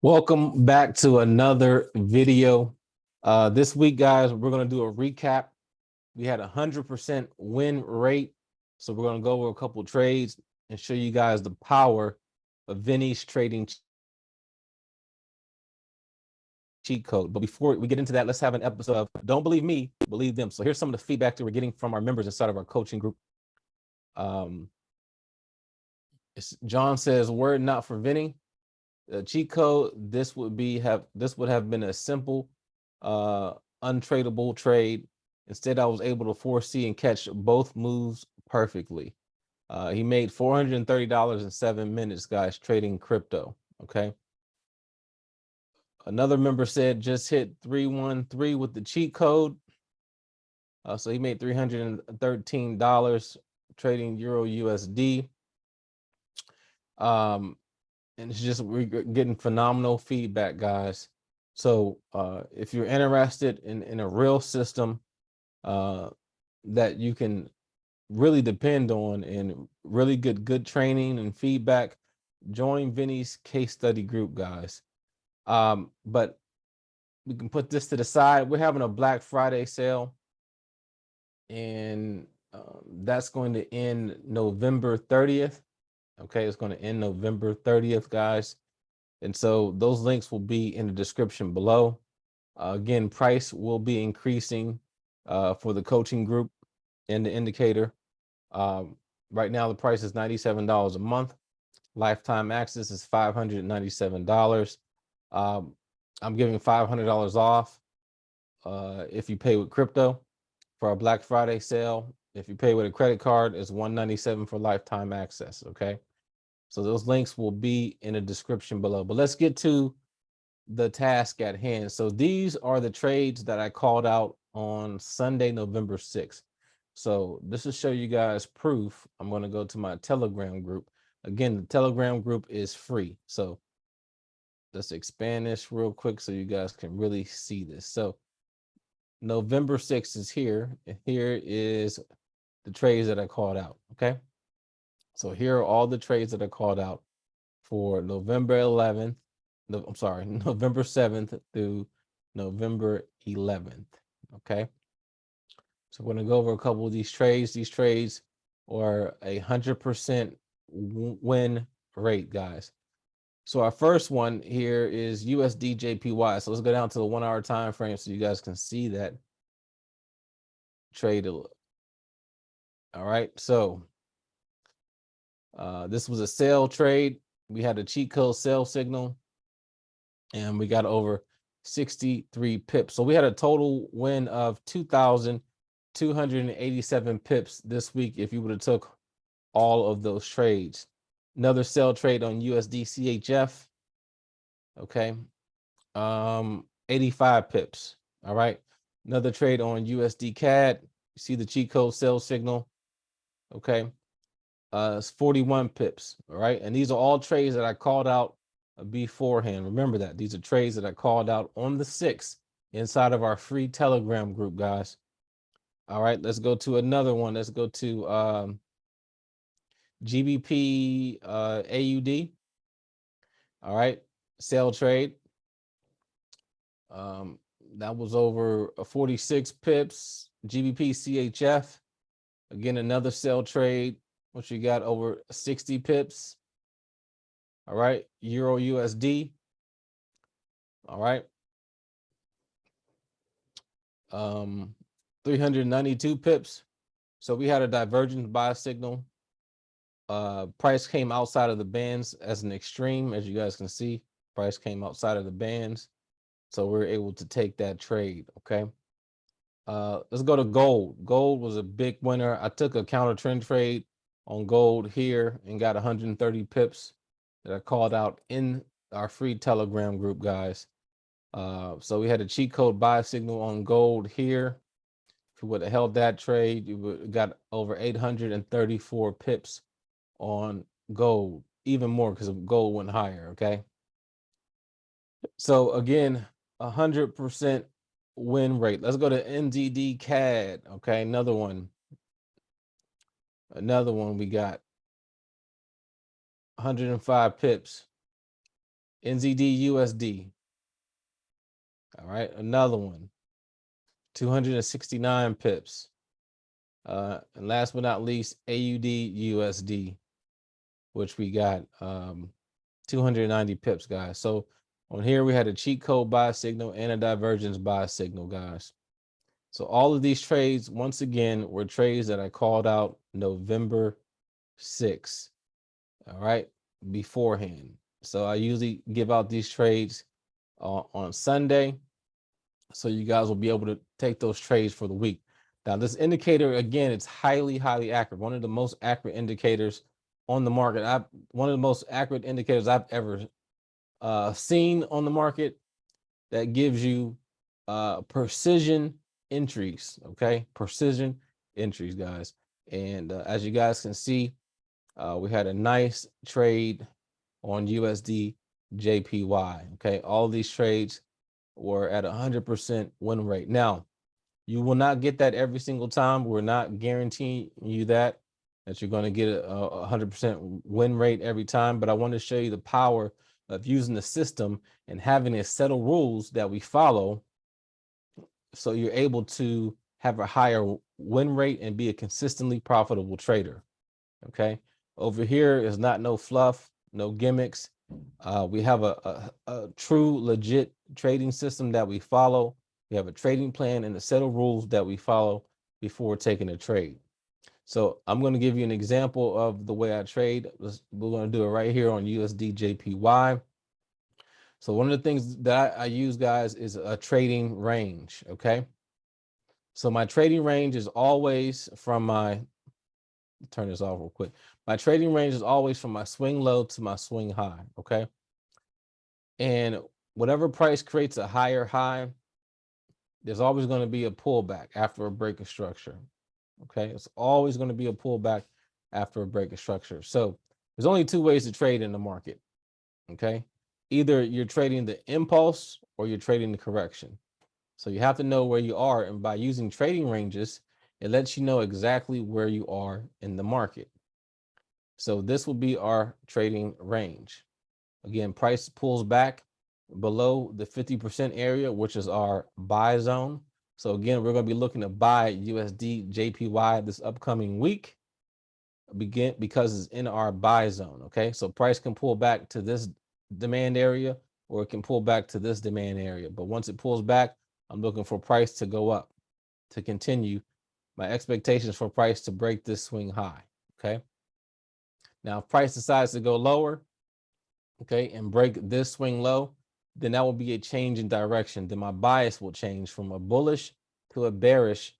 Welcome back to another video. This week, guys, we're going to do a recap. We had 100% win rate. So we're going to go over a couple of trades and show you guys the power of Vinny's trading cheat code. But before we get into that, let's have an episode of Don't Believe Me, Believe Them. So here's some of the feedback that we're getting from our members inside of our coaching group. John says, word not for Vinny. Cheat code, this would have been a simple untradeable trade. Instead, I was able to foresee and catch both moves perfectly. He made $430 in 7 minutes, guys, trading crypto. Okay. Another member said just hit 313 with the cheat code. So he made $313 trading Euro USD. And it's just, we're getting phenomenal feedback, guys. So if you're interested in a real system that you can really depend on and really good training and feedback, join Vinny's case study group, guys. But we can put this to the side. We're having a Black Friday sale, and that's going to end November 30th. Okay, it's going to end November 30th, guys. And so those links will be in the description below. Again, price will be increasing for the coaching group and the indicator. Right now, the price is $97 a month. Lifetime access is $597. I'm giving $500 off if you pay with crypto for our Black Friday sale. If you pay with a credit card, it's $197 for lifetime access. Okay. So those links will be in the description below. But let's get to the task at hand. So these are the trades that I called out on Sunday, November 6th. So this will show you guys proof. I'm going to go to my Telegram group. Again, the Telegram group is free. So let's expand this real quick so you guys can really see this. So November 6th is here. And here is the trades that I called out. Okay. So here are all the trades that I called out for November 11th. November 7th through November 11th. Okay. So we're going to go over a couple of these trades. These trades are 100% win rate, guys. So our first one here is USD JPY. So let's go down to the 1 hour time frame so you guys can see that trade. All right. So this was a sell trade. We had a cheat code sell signal, and we got over 63 pips. So we had a total win of 2,287 pips this week if you would have took all of those trades. Another sell trade on USD CHF. Okay. 85 pips. All right. Another trade on USD CAD. You see the cheat code sell signal. Okay. It's 41 pips. All right. And these are all trades that I called out beforehand. Remember that. These are trades that I called out on the 6th inside of our free Telegram group, guys. All right. Let's go to another one. Let's go to GBP AUD. All right. Sell trade. That was over 46 pips. GBP CHF. Again, another sell trade. What you got, over 60 pips. All right. Euro USD. All right. 392 pips. So we had a divergence buy signal. Price came outside of the bands as an extreme, as you guys can see. Price came outside of the bands. So we were able to take that trade. Okay. Let's go to gold. Gold was a big winner. I took a counter trend trade on gold here and got 130 pips that I called out in our free Telegram group, guys. So we had a cheat code buy signal on gold here. If you would have held that trade, you would have got over 834 pips on gold, even more because gold went higher. Okay. So again, 100% win rate. Let's go to NZD CAD. Okay, another one we got 105 pips NZD USD. All right, another one, 269 pips. And last but not least, AUD USD, which we got 290 pips, guys. So on here we had a cheat code buy signal and a divergence buy signal, guys. So all of these trades, once again, were trades that I called out November 6th, all right, beforehand. So I usually give out these trades on Sunday, so you guys will be able to take those trades for the week. Now, this indicator, again, it's highly, highly accurate. One of the most accurate indicators on the market. One of the most accurate indicators I've ever seen on the market, that gives you precision entries. Okay, precision entries, guys. And as you guys can see, we had a nice trade on USD JPY. Okay, all these trades were at 100% win rate. Now, you will not get that every single time. We're not guaranteeing you that you're going to get a 100% win rate every time. But I want to show you the power of using the system and having a set of rules that we follow, so you're able to have a higher win rate and be a consistently profitable trader. Okay, over here is not no fluff, no gimmicks. We have a true legit trading system that we follow. We have a trading plan and a set of rules that we follow before taking a trade. So I'm going to give you an example of the way I trade. We're going to do it right here on USD JPY. So one of the things that I use, guys, is a trading range. Okay, so my trading range is always from my, turn this off real quick. My trading range is always from my swing low to my swing high. Okay, and whatever price creates a higher high, there's always going to be a pullback after a break of structure. Okay, it's always going to be a pullback after a break of structure. So there's only two ways to trade in the market. Okay, either you're trading the impulse or you're trading the correction. So you have to know where you are, and by using trading ranges, it lets you know exactly where you are in the market. So this will be our trading range. Again, price pulls back below the 50% area, which is our buy zone. So again, we're going to be looking to buy USD JPY this upcoming week, because it's in our buy zone. Okay, so price can pull back to this demand area, or it can pull back to this demand area. But once it pulls back, I'm looking for price to go up, to continue. My expectations for price to break this swing high. Okay, now if price decides to go lower, okay, and break this swing low, then that will be a change in direction. Then my bias will change from a bullish to a bearish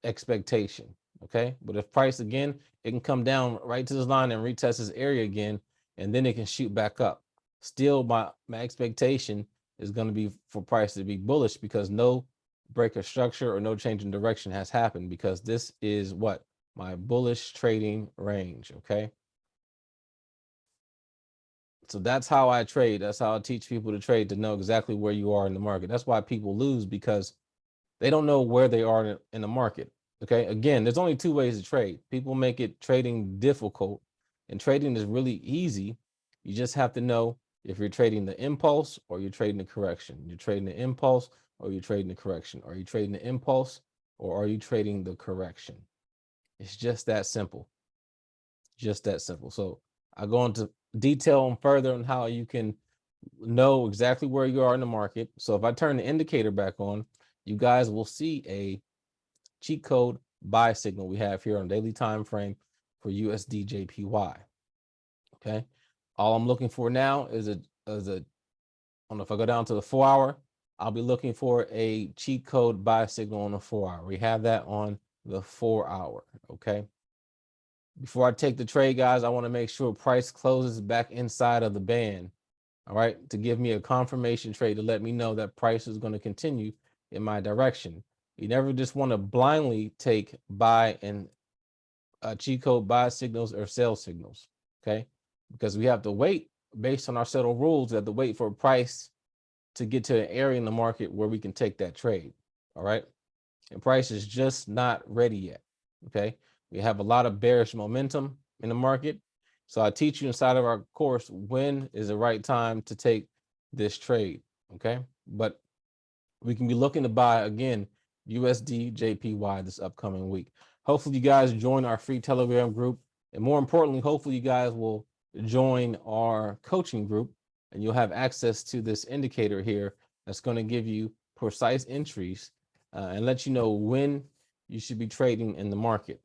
expectation. Okay, but if price, again, it can come down right to this line and retest this area again, and then it can shoot back up. Still, my expectation is going to be for price to be bullish, because no break of structure or no change in direction has happened, because this is what? My bullish trading range. Okay, so that's how I trade. That's how I teach people to trade, to know exactly where you are in the market. That's why people lose, because they don't know where they are in the market. Okay, again, there's only two ways to trade. People make it trading difficult, and trading is really easy. You just have to know if you're trading the impulse or you're trading the correction. You're trading the impulse or you're trading the correction. Are you trading the impulse or are you trading the correction? It's just that simple. Just that simple. So I go into detail on further on how you can know exactly where you are in the market. So if I turn the indicator back on, you guys will see a cheat code buy signal we have here on daily time frame for USD JPY. Okay, all I'm looking for now is I don't know, if I go down to the 4 hour, I'll be looking for a cheat code buy signal on the 4 hour. We have that on the 4 hour. Okay, before I take the trade, guys, I want to make sure price closes back inside of the band. All right, to give me a confirmation trade, to let me know that price is going to continue in my direction. You never just want to blindly take buy and cheat code buy signals or sell signals. Okay, because we have to wait, based on our settled rules, we have to wait for a price to get to an area in the market where we can take that trade. All right, and price is just not ready yet. Okay, we have a lot of bearish momentum in the market, So I teach you inside of our course when is the right time to take this trade. Okay, but we can be looking to buy again USD JPY this upcoming week. Hopefully you guys join our free Telegram group, and more importantly, hopefully you guys will join our coaching group, and you'll have access to this indicator here that's going to give you precise entries and let you know when you should be trading in the market.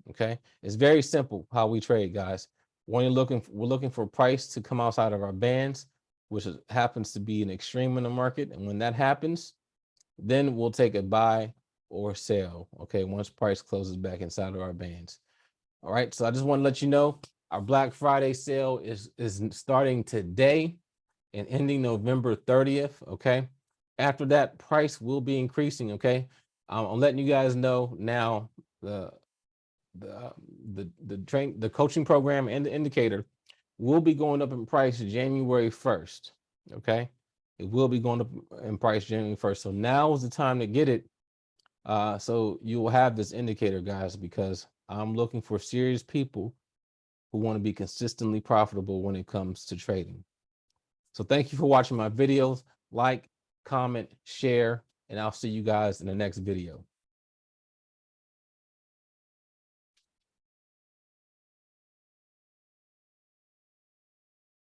Okay, it's very simple how we trade, guys. When we're looking for price to come outside of our bands, which happens to be an extreme in the market, and when that happens, then we'll take a buy or sell. Okay, once price closes back inside of our bands. All right, so I just want to let you know our Black Friday sale is starting today and ending November 30th. Okay, after that, price will be increasing. Okay, I'm letting you guys know now. The coaching program and the indicator will be going up in price January 1st. Okay, it will be going up in price January 1st. So now is the time to get it. So you will have this indicator, guys, because I'm looking for serious people who want to be consistently profitable when it comes to trading. So thank you for watching my videos. Like, comment, share, and I'll see you guys in the next video.